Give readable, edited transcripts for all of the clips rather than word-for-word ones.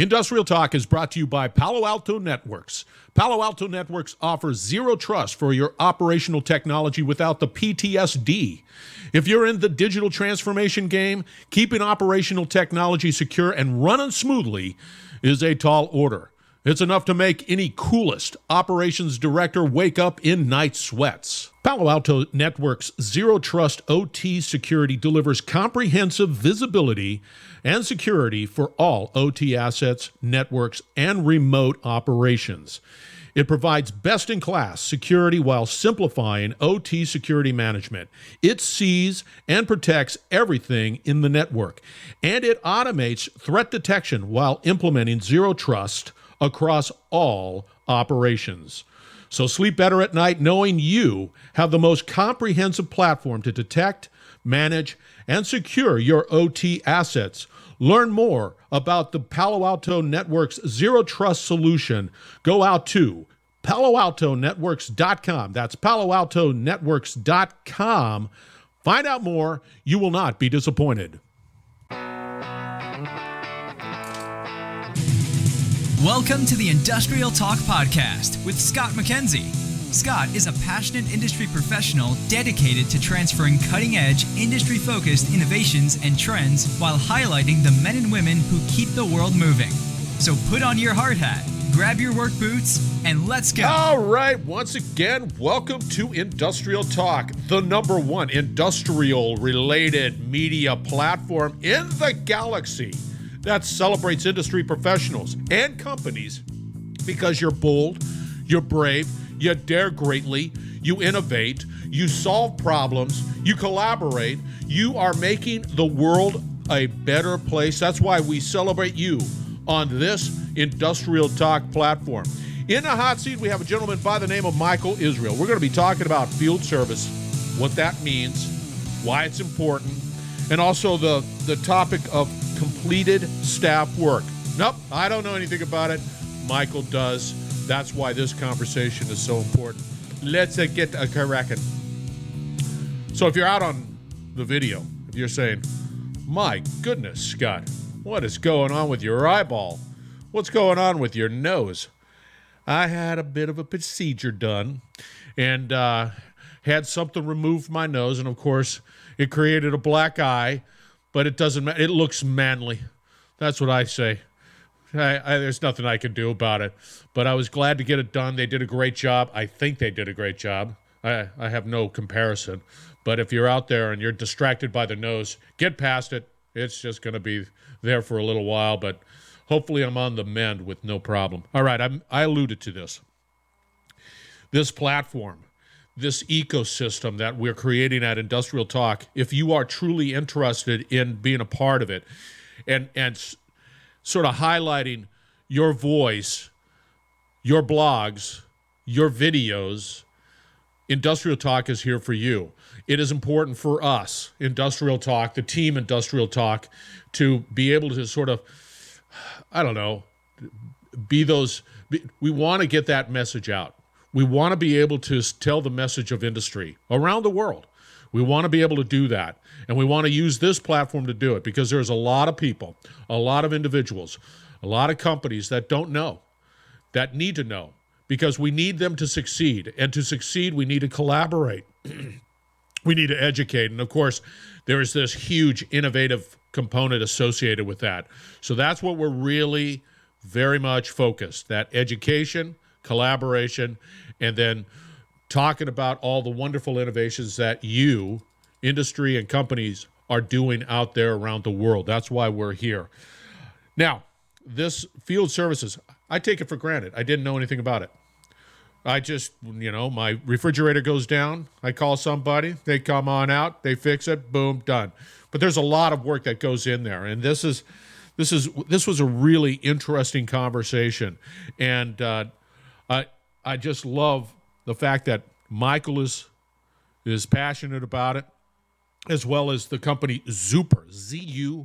Industrial Talk is brought to you by Palo Alto Networks. Palo Alto Networks offers zero trust for your operational technology without the PTSD. If you're in the digital transformation game, keeping operational technology secure and running smoothly is a tall order. It's enough to make any coolest operations director wake up in night sweats. Palo Alto Networks Zero Trust OT Security delivers comprehensive visibility and security for all OT assets, networks, and remote operations. It provides best-in-class security while simplifying OT security management. It sees and protects everything in the network, and it automates threat detection while implementing zero trust across all operations. So sleep better at night knowing you have the most comprehensive platform to detect, manage, and secure your OT assets. Learn more about the Palo Alto Networks Zero Trust solution. Go out to paloaltonetworks.com. That's paloaltonetworks.com. Find out more. You will not be disappointed. Welcome to the Industrial Talk Podcast with Scott McKenzie. Scott is a passionate industry professional dedicated to transferring cutting-edge, industry-focused innovations and trends while highlighting the men and women who keep the world moving. So put on your hard hat, grab your work boots, and let's go. All right, once again, welcome to Industrial Talk, the number one industrial-related media platform in the galaxy that celebrates industry professionals and companies because you're bold, you're brave, you dare greatly, you innovate, you solve problems, you collaborate, you are making the world a better place. That's why we celebrate you on this Industrial Talk platform. In the hot seat, we have a gentleman by the name of Michael Israel. We're going to be talking about field service, what that means, why it's important, and also the topic of completed staff work. Nope, I don't know anything about it. Michael does. That's why this conversation is so important. Let's get a correction. So if you're out on the video, if you're saying, my goodness, Scott, what is going on with your eyeball? What's going on with your nose? I had a bit of a procedure done and had something removed from my nose. And of course, it created a black eye. But it doesn't matter. It looks manly. That's what I say. There's nothing I can do about it. But I was glad to get it done. They did a great job. I think they did a great job. I have no comparison. But if you're out there and you're distracted by the nose, get past it. It's just going to be there for a little while. But hopefully I'm on the mend with no problem. All right, I alluded to this. This platform, this ecosystem that we're creating at Industrial Talk, if you are truly interested in being a part of it and sort of highlighting your voice, your blogs, your videos, Industrial Talk is here for you. It is important for us, Industrial Talk, the team Industrial Talk, to be able to sort of, I don't know, we want to get that message out. We want to be able to tell the message of industry around the world. We want to be able to do that. And we want to use this platform to do it because there's a lot of people, a lot of individuals, a lot of companies that don't know, that need to know, because we need them to succeed. And to succeed, we need to collaborate. We need to educate. And of course, there is this huge innovative component associated with that. So that's what we're really very much focused, that education, collaboration, and then talking about all the wonderful innovations that you, industry and companies, are doing out there around the world. That's why we're here. Now, this field services, I take it for granted. I didn't know anything about it. I just, my refrigerator goes down. I call somebody. They come on out. They fix it. Boom, done. But there's a lot of work that goes in there, and this was a really interesting conversation, and I just love the fact that Michael is passionate about it, as well as the company Zuper, Z-U-P-E-R,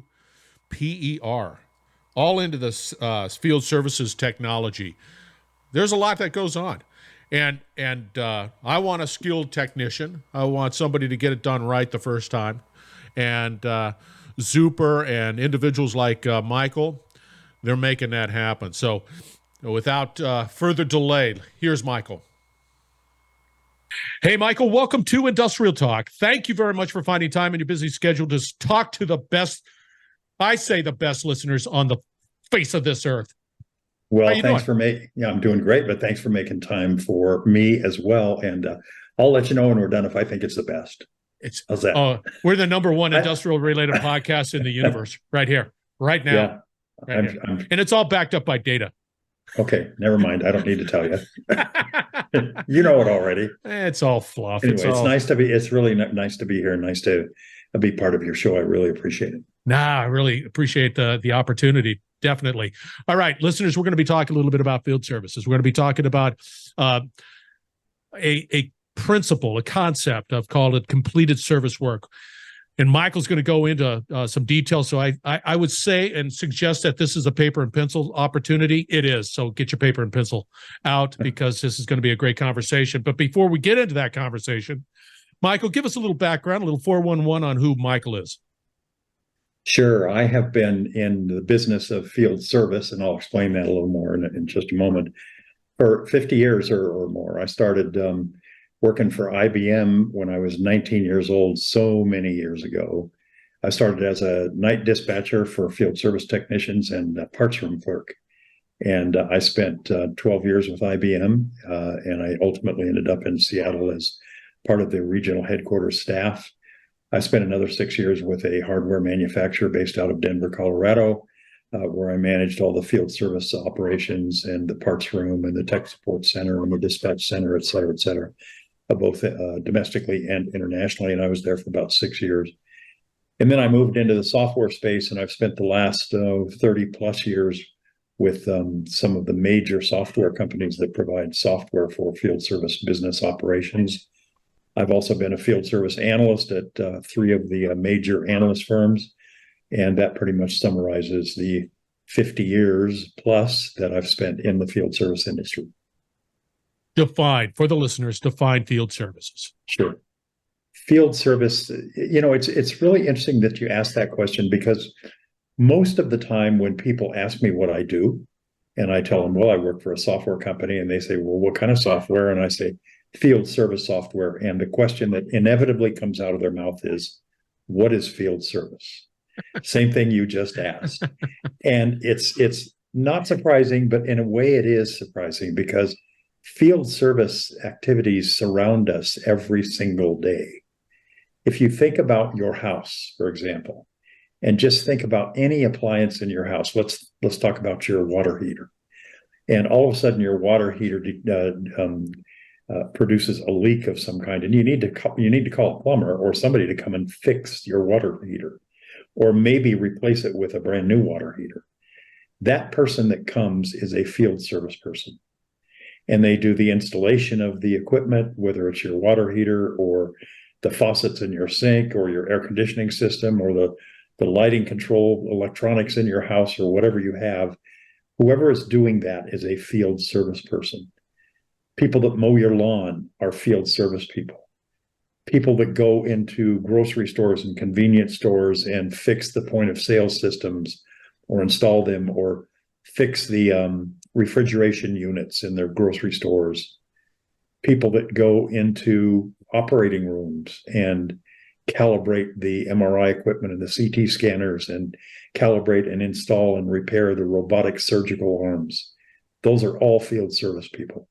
all into this field services technology. There's a lot that goes on. And I want a skilled technician. I want somebody to get it done right the first time. And Zuper and individuals like Michael, they're making that happen. So without further delay, here's Michael. Hey, Michael, welcome to Industrial Talk. Thank you very much for finding time in your busy schedule to talk to the best, I say the best listeners on the face of this earth. Well, I'm doing great, but thanks for making time for me as well. And I'll let you know when we're done if I think it's the best. How's that? We're the number one industrial related podcast in the universe right here, right now. Yeah, right here. And it's all backed up by data. Okay, never mind. I don't need to tell you. You know it already. It's all fluff. Anyway, it's really nice to be here. Nice to be part of your show. I really appreciate it. I really appreciate the opportunity. Definitely. All right, listeners, we're going to be talking a little bit about field services. We're going to be talking about a principle, a concept. I've called it completed service work. And Michael's going to go into some details. So I would say and suggest that this is a paper and pencil opportunity. It is. So get your paper and pencil out because this is going to be a great conversation. But before we get into that conversation, Michael, give us a little background, a little 411 on who Michael is. Sure. I have been in the business of field service, and I'll explain that a little more in just a moment, for 50 years or more. I started working for IBM when I was 19 years old, so many years ago. I started as a night dispatcher for field service technicians and a parts room clerk. And I spent 12 years with IBM, and I ultimately ended up in Seattle as part of the regional headquarters staff. I spent another 6 years with a hardware manufacturer based out of Denver, Colorado, where I managed all the field service operations and the parts room and the tech support center and the dispatch center, et cetera, both domestically and internationally. And I was there for about 6 years. And then I moved into the software space, and I've spent the last 30 plus years with some of the major software companies that provide software for field service business operations. I've also been a field service analyst at 3 of the major analyst firms, and that pretty much summarizes the 50 years plus that I've spent in the field service industry. Define field services. Sure. Field service, it's really interesting that you asked that question, because most of the time when people ask me what I do, and I tell them, well, I work for a software company, and they say, well, what kind of software? And I say, field service software. And the question that inevitably comes out of their mouth is, what is field service? Same thing you just asked. And it's not surprising, but in a way it is surprising, because field service activities surround us every single day. If you think about your house, for example, and just think about any appliance in your house, let's talk about your water heater. And all of a sudden your water heater produces a leak of some kind, and you need to call a plumber or somebody to come and fix your water heater, or maybe replace it with a brand new water heater. That person that comes is a field service person, and they do the installation of the equipment, whether it's your water heater or the faucets in your sink or your air conditioning system or the lighting control electronics in your house or whatever you have. Whoever is doing that is a field service person. People that mow your lawn are field service people. People that go into grocery stores and convenience stores and fix the point of sale systems or install them or fix the refrigeration units in their grocery stores. People that go into operating rooms and calibrate the MRI equipment and the CT scanners and calibrate and install and repair the robotic surgical arms. Those are all field service people.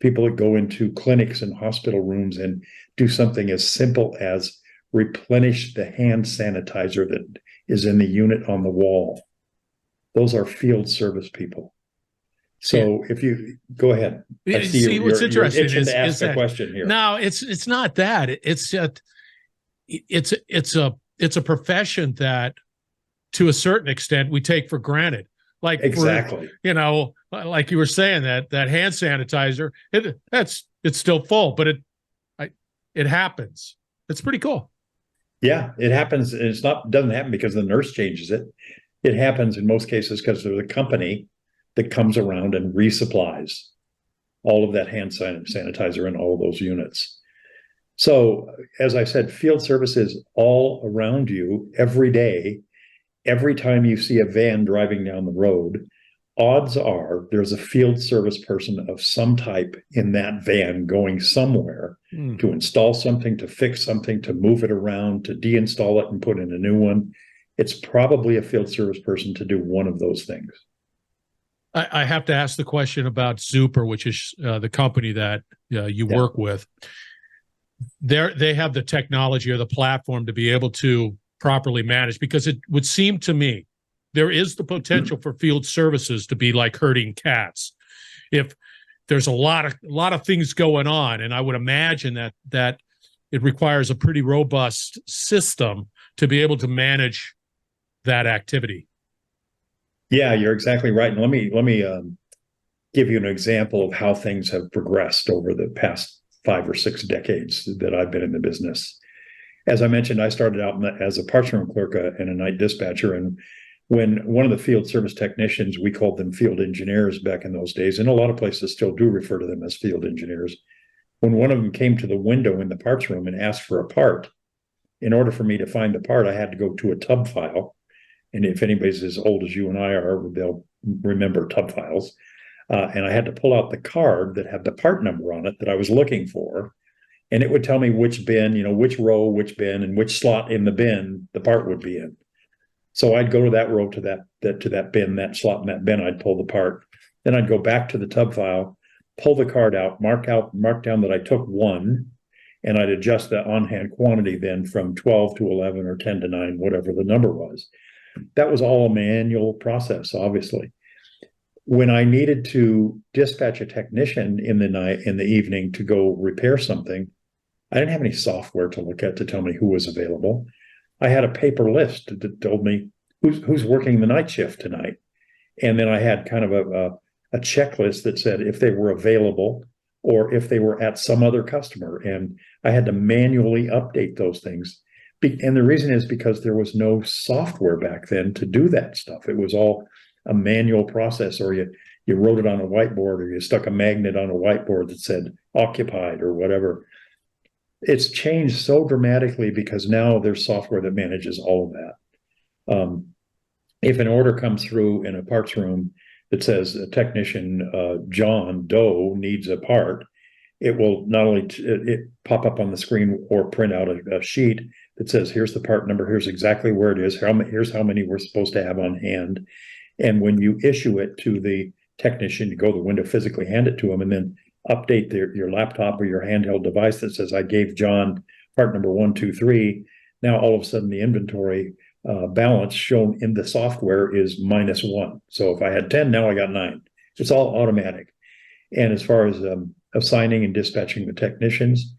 People that go into clinics and hospital rooms and do something as simple as replenish the hand sanitizer that is in the unit on the wall. Those are field service people. So if you go ahead, I see what's interesting is to ask a question here. No, it's not that. It's a profession that, to a certain extent, we take for granted. Like exactly, like you were saying, that hand sanitizer, it's still full, but it happens. It's pretty cool. Yeah, it happens. And doesn't happen because the nurse changes it. It happens in most cases because there's a company that comes around and resupplies all of that hand sanitizer in all of those units. So, as I said, field service is all around you every day. every time you see a van driving down the road, odds are there's a field service person of some type in that van going somewhere to install something, to fix something, to move it around, to deinstall it and put in a new one. It's probably a field service person to do one of those things. I have to ask the question about Zuper, which is the company that you work with. They have the technology or the platform to be able to properly manage, because it would seem to me there is the potential for field services to be like herding cats. If there's a lot of things going on, and I would imagine that it requires a pretty robust system to be able to manage that activity. Yeah, you're exactly right. And let me give you an example of how things have progressed over the past 5 or 6 decades that I've been in the business. As I mentioned, I started out as a parts room clerk and a night dispatcher. And when one of the field service technicians, we called them field engineers back in those days, and a lot of places still do refer to them as field engineers. When one of them came to the window in the parts room and asked for a part, in order for me to find the part, I had to go to a tub file. And if anybody's as old as you and I are, they'll remember tub files. And I had to pull out the card that had the part number on it that I was looking for. And it would tell me which bin, which row, which bin, and which slot in the bin the part would be in. So I'd go to that row, to that bin, that slot in that bin, I'd pull the part. Then I'd go back to the tub file, pull the card out, mark down that I took 1, and I'd adjust the on-hand quantity then from 12 to 11 or 10 to 9, whatever the number was. That was all a manual process, obviously. When I needed to dispatch a technician in the evening to go repair something, I didn't have any software to look at to tell me who was available. I had a paper list that told me who's working the night shift tonight. And then I had kind of a checklist that said if they were available or if they were at some other customer. And I had to manually update those things. And the reason is because there was no software back then to do that stuff. It was all a manual process, or you wrote it on a whiteboard, or you stuck a magnet on a whiteboard that said occupied or whatever. It's changed so dramatically because now there's software that manages all of that. If an order comes through in a parts room that says a technician, John Doe, needs a part, it will not only it pop up on the screen or print out a sheet that says, here's the part number, here's exactly where it is, here's how many we're supposed to have on hand. And when you issue it to the technician, you go to the window, physically hand it to them, and then update your laptop or your handheld device that says, I gave John part number 1, 2, 3. Now, all of a sudden, the inventory balance shown in the software is -1. So if I had 10, now I got 9. It's all automatic. And as far as assigning and dispatching the technicians,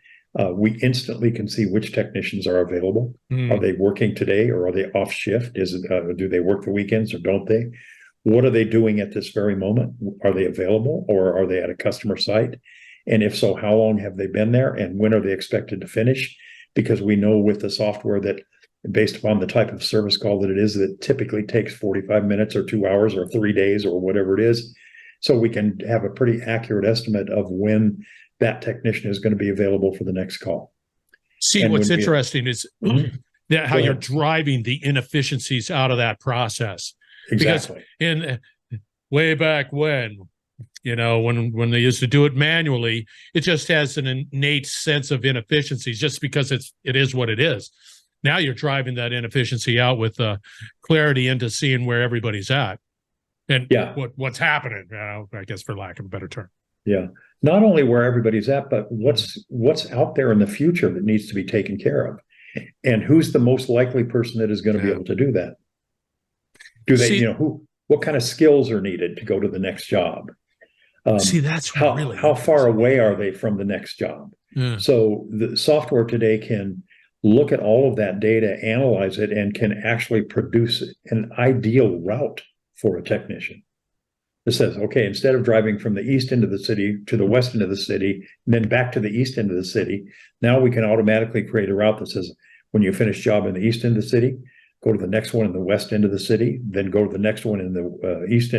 we instantly can see which technicians are available. Are they working today, or are they off shift? Do they work the weekends, or don't they? What are they doing at this very moment? Are they available, or are they at a customer site? And if so, how long have they been there, and when are they expected to finish? Because we know with the software that, based upon the type of service call that it is, that typically takes 45 minutes or 2 hours or 3 days or whatever it is. So we can have a pretty accurate estimate of when that technician is going to be available for the next call. See, and what's interesting is that how you're driving the inefficiencies out of that process. Exactly. Because way back when they used to do it manually, it just has an innate sense of inefficiencies just because it is what it is. Now you're driving that inefficiency out with clarity into seeing where everybody's at and what's happening, I guess, for lack of a better term. Yeah. Not only where everybody's at, but what's out there in the future that needs to be taken care of. And who's the most likely person that is going to be able to do that? Do they, what kind of skills are needed to go to the next job? That's how far away are they from the next job? Yeah. So the software today can look at all of that data, analyze it, and can actually produce an ideal route for a technician. It says, okay, instead of driving from the east end of the city to the west end of the city, and then back to the east end of the city, now we can automatically create a route that says, when you finish job in the east end of the city, go to the next one in the west end of the city, then go to the next one in the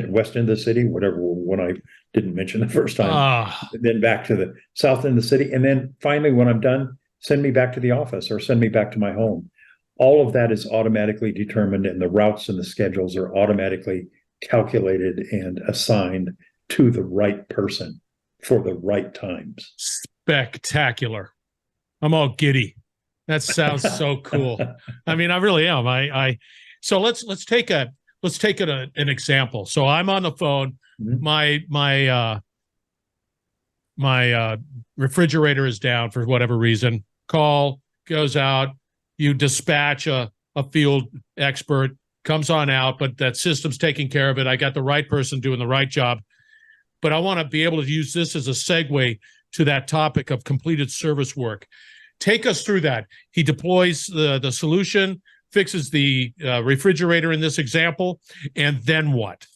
west end of the city, whatever one I didn't mention the first time, then back to the south end of the city. And then finally, when I'm done, send me back to the office or send me back to my home. All of that is automatically determined, and the routes and the schedules are automatically calculated and assigned to the right person for the right times. Spectacular. I'm all giddy. That sounds so cool. I mean, I really am. So let's take an example. So I'm on the phone. Mhm. My refrigerator is down for whatever reason. Call goes out. You dispatch a field expert, comes on out, but that system's taking care of it. I got the right person doing the right job. But I want to be able to use this as a segue to that topic of completed service work. Take us through that. He deploys the solution, fixes the refrigerator in this example, and then what?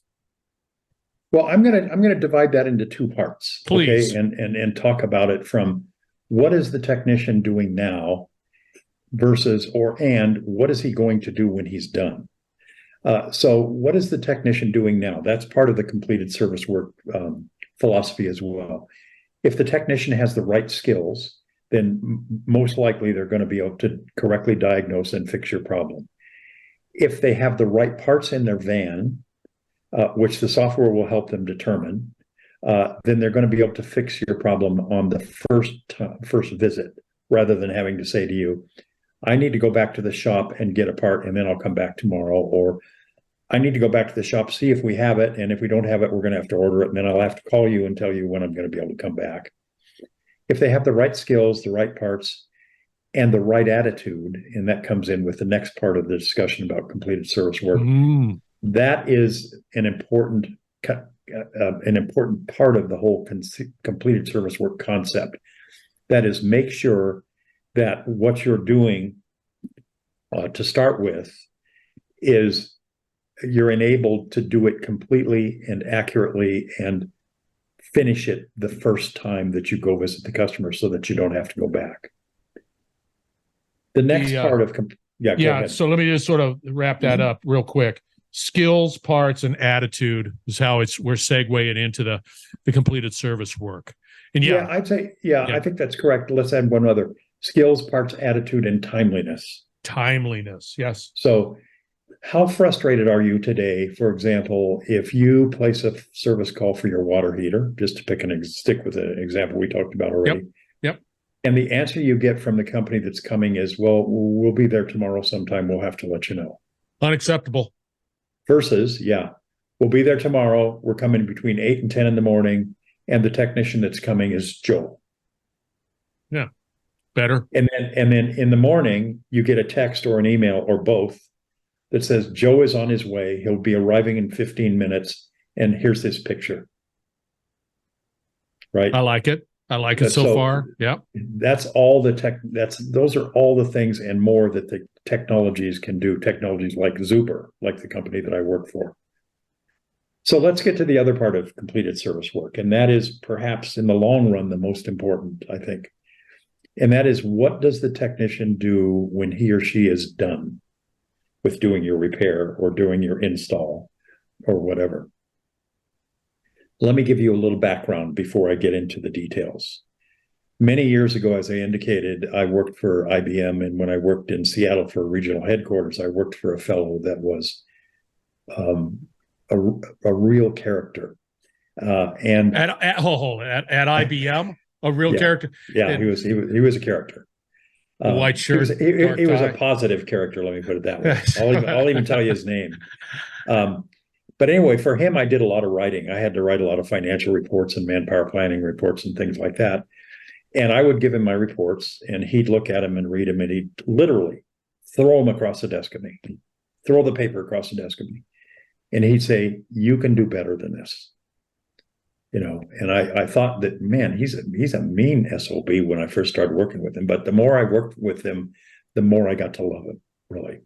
Well, I'm gonna divide that into two parts, Please. okay, and talk about it from what is the technician doing now versus and what is he going to do when he's done. So what is the technician doing now? That's part of the completed service work philosophy as well. If the technician has the right skills, then most likely they're going to be able to correctly diagnose and fix your problem. If they have the right parts in their van, which the software will help them determine, then they're going to be able to fix your problem on the first visit, rather than having to say to you, I need to go back to the shop and get a part, and then I'll come back tomorrow. Or I need to go back to the shop, see if we have it. And if we don't have it, we're going to have to order it. And then I'll have to call you and tell you when I'm going to be able to come back. If they have the right skills, the right parts, and the right attitude, and that comes in with the next part of the discussion about completed service work, that is an important part of the whole completed service work concept. That is, make sure that what you're doing to start with is you're enabled to do it completely and accurately and finish it the first time that you go visit the customer, so that you don't have to go back. The next part of go ahead. So let me just sort of wrap that up real quick. Skills, parts, and attitude is how we're segueing into the completed service work. And I'd say, I think that's correct. Let's add one other: skills, parts, attitude, and timeliness. Timeliness, yes. So how frustrated are you today, for example, if you place a service call for your water heater, just to stick with an example we talked about already. Yep. And the answer you get from the company that's coming is, well, we'll be there tomorrow sometime. We'll have to let you know. Unacceptable. Versus, we'll be there tomorrow. We're coming between 8 and 10 in the morning. And the technician that's coming is Joe. Yeah. Better. And then in the morning, you get a text or an email or both that says Joe is on his way. He'll be arriving in 15 minutes. And here's this picture. Right. I like it. So far. Yeah. That's all those are all the things and more that the technologies can do. Technologies like Zuber, like the company that I work for. So let's get to the other part of completed service work. And that is perhaps in the long run, the most important, I think. And that is, what does the technician do when he or she is done with doing your repair or doing your install or whatever? Let me give you a little background before I get into the details. Many years ago, as I indicated, I worked for IBM. And when I worked in Seattle for regional headquarters, I worked for a fellow that was a real character. And at IBM, a real character. Yeah, he was a character. White shirt. He was a positive character. Let me put it that way. I'll even tell you his name. But anyway, for him, I did a lot of writing. I had to write a lot of financial reports and manpower planning reports and things like that. And I would give him my reports, and he'd look at them and read them, and he'd literally throw them across the desk of me, throw the paper across the desk of me. And he'd say, you can do better than this. And I thought that, man, he's a mean SOB when I first started working with him. But the more I worked with him, the more I got to love him, really.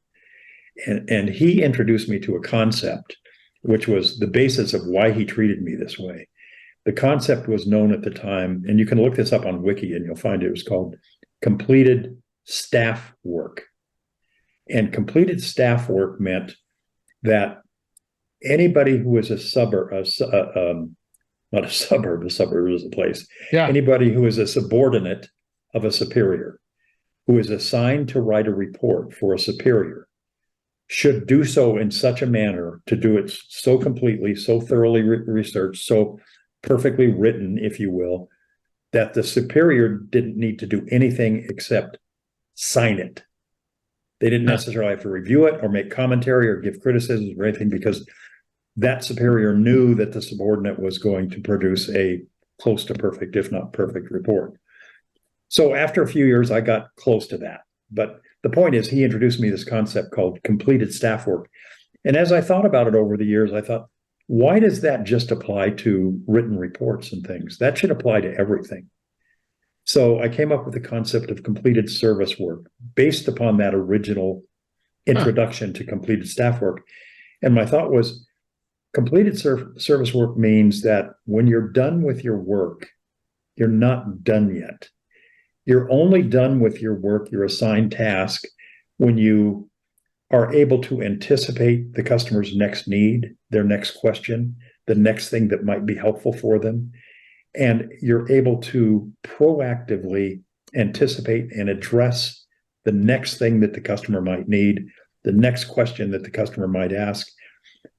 And he introduced me to a concept, which was the basis of why he treated me this way. The concept was known at the time, and you can look this up on Wiki and you'll find it was called completed staff work. And completed staff work meant that anybody who is a suburb is a place. Yeah. Anybody who is a subordinate of a superior. who is assigned to write a report for a superior should do so in such a manner to do it so completely, so thoroughly researched, so perfectly written, if you will, that the superior didn't need to do anything except sign it. They didn't necessarily have to review it or make commentary or give criticisms or anything, because that superior knew that the subordinate was going to produce a close to perfect, if not perfect, report. So after a few years, I got close to that. But the point is, he introduced me this concept called completed staff work. And as I thought about it over the years, I thought, why does that just apply to written reports and things? That should apply to everything. So I came up with the concept of completed service work based upon that original introduction to completed staff work. And my thought was, completed service work means that when you're done with your work, you're not done yet. You're only done with your work, your assigned task, when you are able to anticipate the customer's next need, their next question, the next thing that might be helpful for them. And you're able to proactively anticipate and address the next thing that the customer might need, the next question that the customer might ask,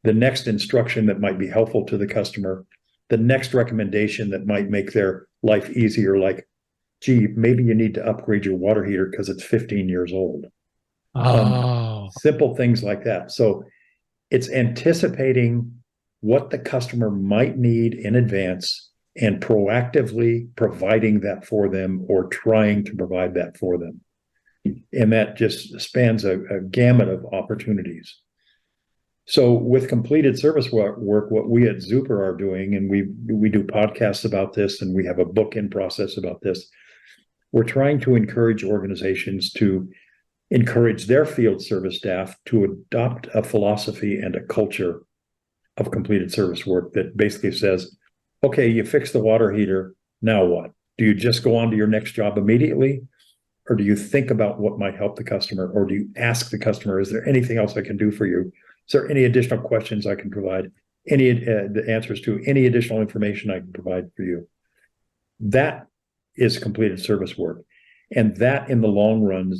the next instruction that might be helpful to the customer, the next recommendation that might make their life easier, like, gee, maybe you need to upgrade your water heater because it's 15 years old. Simple things like that. So it's anticipating what the customer might need in advance and proactively providing that for them, or trying to provide that for them. And that just spans a gamut of opportunities. So with completed service work, what we at Zuper are doing, and we do podcasts about this, and we have a book in process about this, we're trying to encourage organizations to encourage their field service staff to adopt a philosophy and a culture of completed service work that basically says, okay, you fix the water heater, now what? Do you just go on to your next job immediately? Or do you think about what might help the customer? Or do you ask the customer, is there anything else I can do for you? Is there any additional questions I can provide? Any the answers to any additional information I can provide for you? That is completed service work. And that in the long run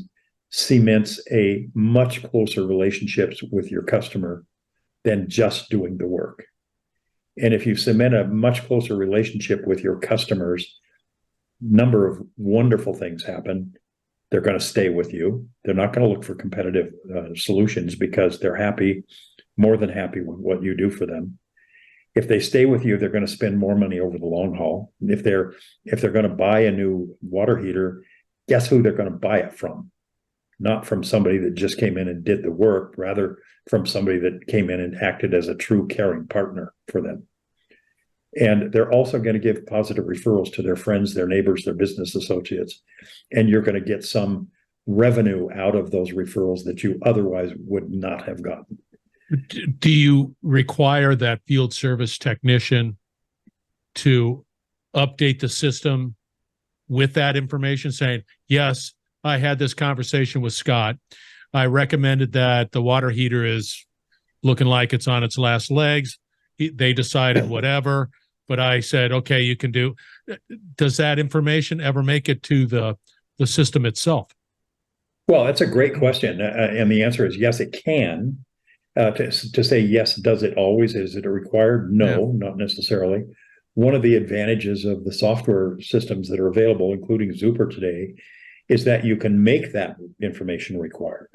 cements a much closer relationships with your customer than just doing the work. And if you cement a much closer relationship with your customers, number of wonderful things happen. They're going to stay with you. They're not going to look for competitive solutions because they're happy, more than happy with what you do for them. If they stay with you, they're going to spend more money over the long haul. If they're going to buy a new water heater, guess who they're going to buy it from? Not from somebody that just came in and did the work, rather from somebody that came in and acted as a true caring partner for them. And they're also going to give positive referrals to their friends, their neighbors, their business associates. And you're going to get some revenue out of those referrals that you otherwise would not have gotten. Do you require that field service technician to update the system with that information, saying, yes, I had this conversation with Scott. I recommended that the water heater is looking like it's on its last legs. They decided whatever, but I said, okay, you can do. Does that information ever make it to the system itself? Well, that's a great question. And the answer is yes, it can. To say yes, does it always? Is it required? No, not necessarily. One of the advantages of the software systems that are available, including Zuper today, is that you can make that information required.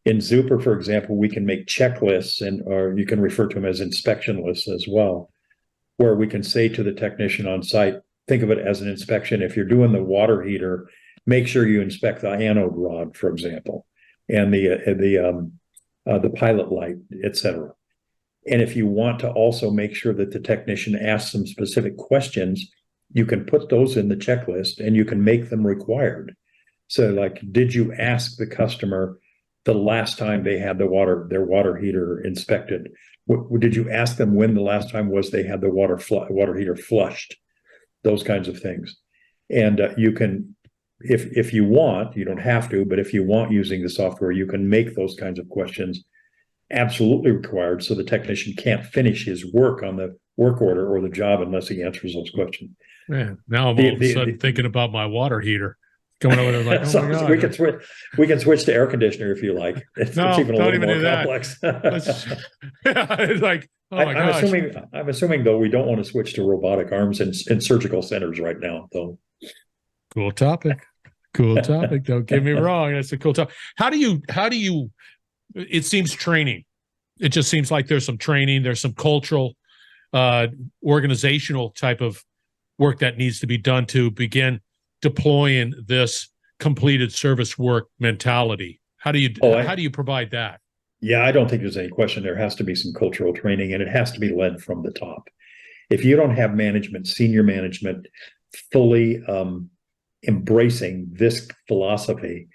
In Zuper, for example, we can make checklists, or you can refer to them as inspection lists as well, where we can say to the technician on site, think of it as an inspection. If you're doing the water heater, make sure you inspect the anode rod, for example, and the pilot light, etc. And if you want to also make sure that the technician asks some specific questions, you can put those in the checklist and you can make them required. So like, did you ask the customer the last time they had their water heater inspected? Did you ask them when the last time was they had the water heater flushed? Those kinds of things. And you can, if you want, you don't have to, but if you want, using the software, you can make those kinds of questions absolutely required, so the technician can't finish his work on the work order or the job unless he answers those questions. Man, now I'm all of a sudden thinking about my water heater. Going over there like, oh my God. We can switch to air conditioner if you like. It's even a little more complex. It's like, oh my gosh. I'm assuming though we don't want to switch to robotic arms in surgical centers right now, though. Cool topic. Don't get me wrong. That's a cool topic. How do you, it seems training. It just seems like there's some training, there's some cultural, organizational type of work that needs to be done to begin deploying this completed service work mentality. How do you provide that? Yeah, I don't think there's any question. There has to be some cultural training, and it has to be led from the top. If you don't have management, senior management, fully embracing this philosophy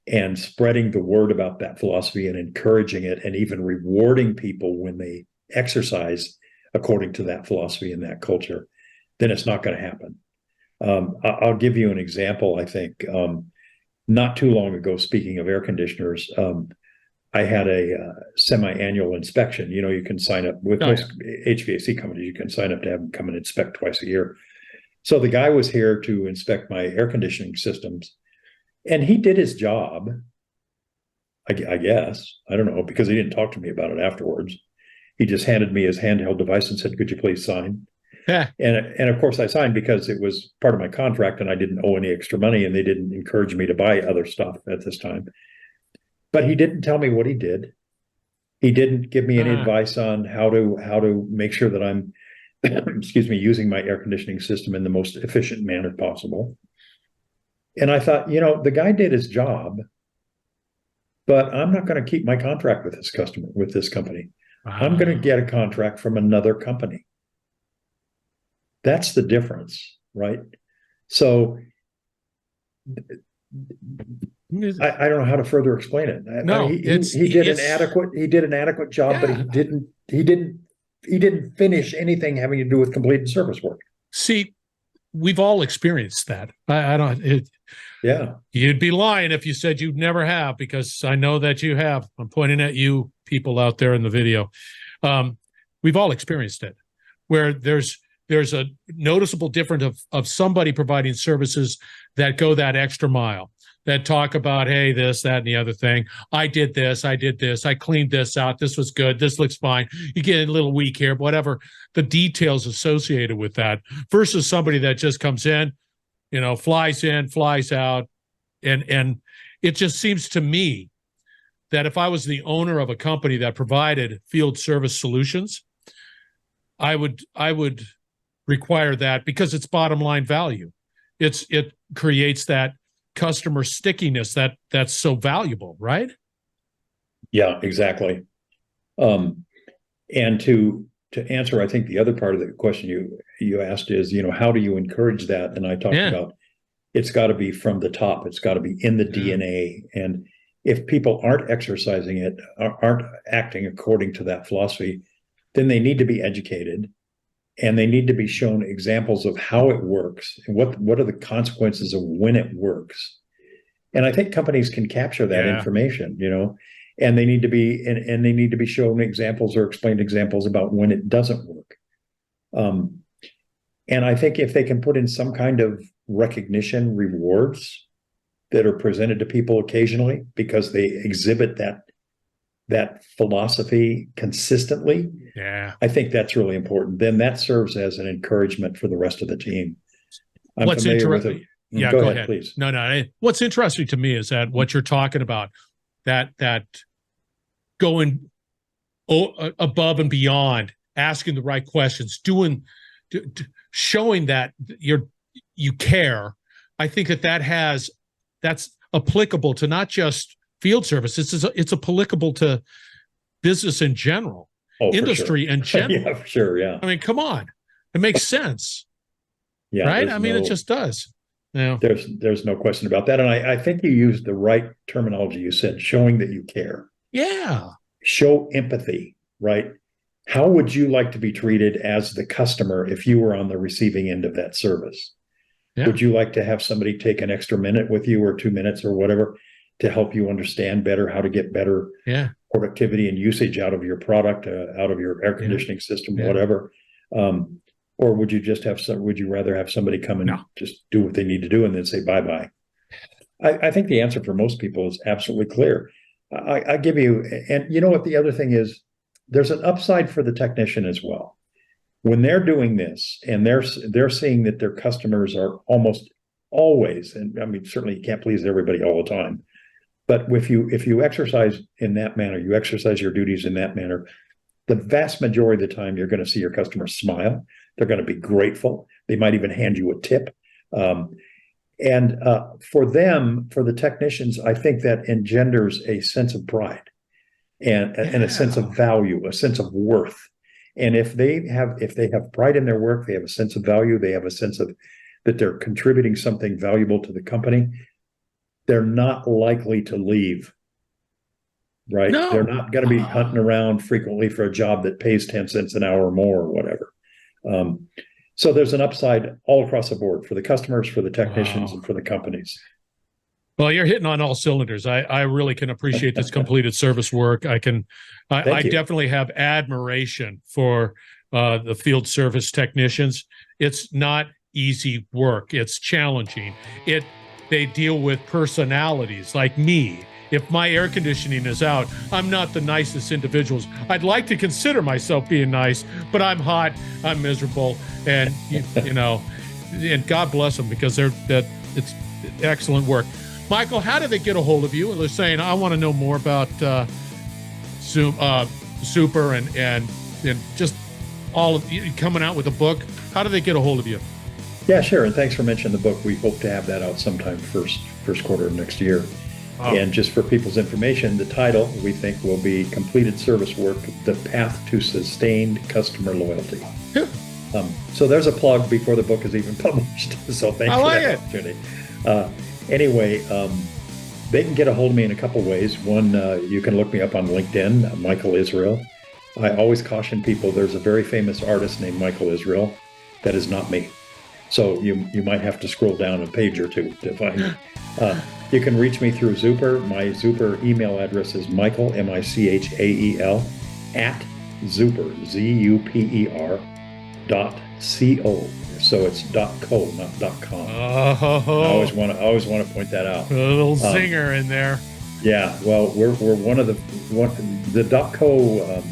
and spreading the word about that philosophy and encouraging it and even rewarding people when they exercise according to that philosophy and that culture, then it's not going to happen. I'll give you an example. I think not too long ago, speaking of air conditioners, I had a semi-annual inspection. You know, you can sign up with most HVAC companies. You can sign up to have them come and inspect twice a year. So the guy was here to inspect my air conditioning systems, and he did his job. I guess, I don't know, because he didn't talk to me about it afterwards. He just handed me his handheld device and said, "Could you please sign?" Yeah. And of course I signed because it was part of my contract and I didn't owe any extra money, and they didn't encourage me to buy other stuff at this time. But he didn't tell me what he did. He didn't give me any advice on how to make sure that I'm, using my air conditioning system in the most efficient manner possible. And I thought, the guy did his job, but I'm not going to keep my contract with this company. I'm going to get a contract from another company. That's the difference, right? So I don't know how to further explain it. No, he did an adequate job, but he didn't finish anything having to do with completed service work. See, we've all experienced that. You'd be lying if you said you'd never have, because I know that you have. I'm pointing at you people out there in the video. We've all experienced it, where there's a noticeable difference of somebody providing services that go that extra mile, that talk about, hey, this, that, and the other thing. I did this. I cleaned this out. This was good. This looks fine. You get a little weak here, whatever the details associated with that, versus somebody that just comes in, flies in, flies out. And it just seems to me that if I was the owner of a company that provided field service solutions, I would require that, because it's bottom line value. It creates that customer stickiness that's so valuable, right? Yeah, exactly. And to answer, I think the other part of the question you asked is, how do you encourage that? And I talked about it's got to be from the top. It's got to be in the DNA. And if people aren't exercising it, aren't acting according to that philosophy, then they need to be educated. And they need to be shown examples of how it works and what are the consequences of when it works. And I think companies can capture that information, and they need to be and they need to be shown examples or explained examples about when it doesn't work. And I think if they can put in some kind of recognition rewards that are presented to people occasionally because they exhibit that philosophy consistently, I think that's really important. Then that serves as an encouragement for the rest of the team. What's interesting? Yeah, go ahead, please. No. What's interesting to me is that what you're talking about, that going above and beyond, asking the right questions, showing that you care. I think that's applicable to not just field service. It's applicable to business in general, industry in general. Yeah, for sure. Yeah. I mean, come on, it makes sense. Yeah. Right. I mean, it just does. Yeah. There's no question about that. And I think you used the right terminology. You said showing that you care. Yeah. Show empathy, right? How would you like to be treated as the customer if you were on the receiving end of that service? Yeah. Would you like to have somebody take an extra minute with you, or 2 minutes or whatever, to help you understand better how to get better productivity and usage out of your product, out of your air conditioning system, whatever? Or would you rather have somebody come and just do what they need to do and then say bye-bye? I think the answer for most people is absolutely clear. I give you, and you know what the other thing is, there's an upside for the technician as well. When they're doing this and they're seeing that their customers are almost always, and I mean, certainly you can't please everybody all the time, but if you exercise in that manner, you exercise your duties in that manner, the vast majority of the time you're going to see your customers smile. They're going to be grateful. They might even hand you a tip. And for them, for the technicians, I think that engenders a sense of pride and a sense of value, a sense of worth. And if they have pride in their work, they have a sense of value, they have a sense of that they're contributing something valuable to the company, they're not likely to leave. Right? No. They're not going to be hunting around frequently for a job that pays 10 cents an hour or more or whatever. So there's an upside all across the board for the customers, for the technicians, and for the companies. Well, you're hitting on all cylinders. I really can appreciate this completed service work. I definitely have admiration for the field service technicians. It's not easy work. It's challenging. They deal with personalities like me. If my air conditioning is out, I'm not the nicest individuals. I'd like to consider myself being nice, but I'm hot, I'm miserable, and you know, and God bless them because it's excellent work. Michael, how do they get a hold of you? They're saying, I want to know more about Zuper and just all of you coming out with a book. How do they get a hold of you? Yeah, sure. And thanks for mentioning the book. We hope to have that out sometime first quarter of next year. Oh. And just for people's information, the title we think will be Completed Service Work, The Path to Sustained Customer Loyalty. Yeah. So there's a plug before the book is even published. So thanks for that opportunity. Anyway, they can get a hold of me in a couple ways. One, you can look me up on LinkedIn, Michael Israel. I always caution people, there's a very famous artist named Michael Israel. That is not me. So you might have to scroll down a page or two to find me. You can reach me through Zuper. My Zuper email address is Michael, Michael, at Zuper, ZUPER.co. So it's .co, not .com. Oh. I always want to point that out. A little zinger in there. Yeah, well, we're one of the .co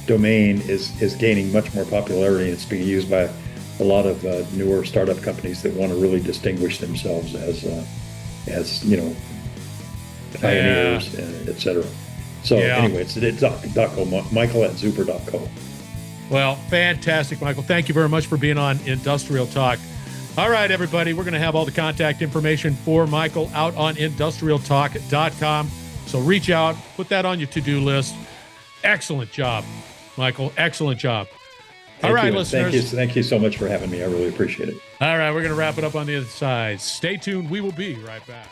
domain is gaining much more popularity. It's being used by a lot of newer startup companies that want to really distinguish themselves as you know, pioneers, et cetera. So anyway, it's .co, Michael at Zuper.co. Well, fantastic, Michael. Thank you very much for being on Industrial Talk. All right, everybody, we're going to have all the contact information for Michael out on industrialtalk.com. So reach out, put that on your to-do list. Excellent job, Michael. Excellent job. All right, listeners. Thank you so much for having me. I really appreciate it. All right, we're going to wrap it up on the other side. Stay tuned. We will be right back.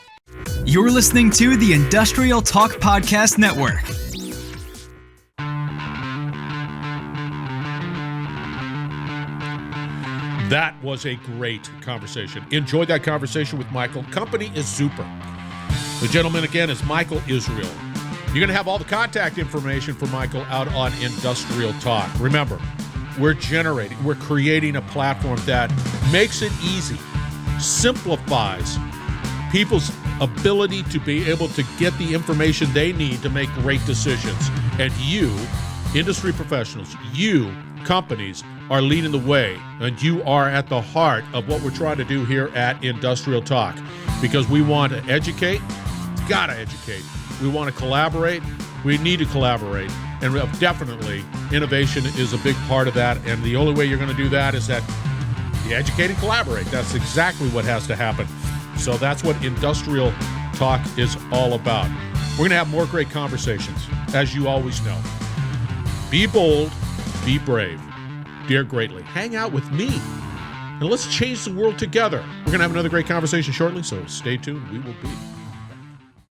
You're listening to the Industrial Talk Podcast Network. That was a great conversation. Enjoyed that conversation with Michael. Company is Zuper. The gentleman, again, is Michael Israel. You're going to have all the contact information for Michael out on Industrial Talk. Remember, we're creating a platform that makes it easy, simplifies people's ability to be able to get the information they need to make great decisions. And you, industry professionals, you, companies, are leading the way, and you are at the heart of what we're trying to do here at Industrial Talk, because we want to educate, gotta educate. We want to collaborate, we need to collaborate, and definitely innovation is a big part of that, and the only way you're going to do that is that you educate and collaborate. That's exactly what has to happen. So that's what Industrial Talk is all about. We're going to have more great conversations, as you always know. Be bold, be brave, dare greatly. Hang out with me, and let's change the world together. We're going to have another great conversation shortly, so stay tuned. We will be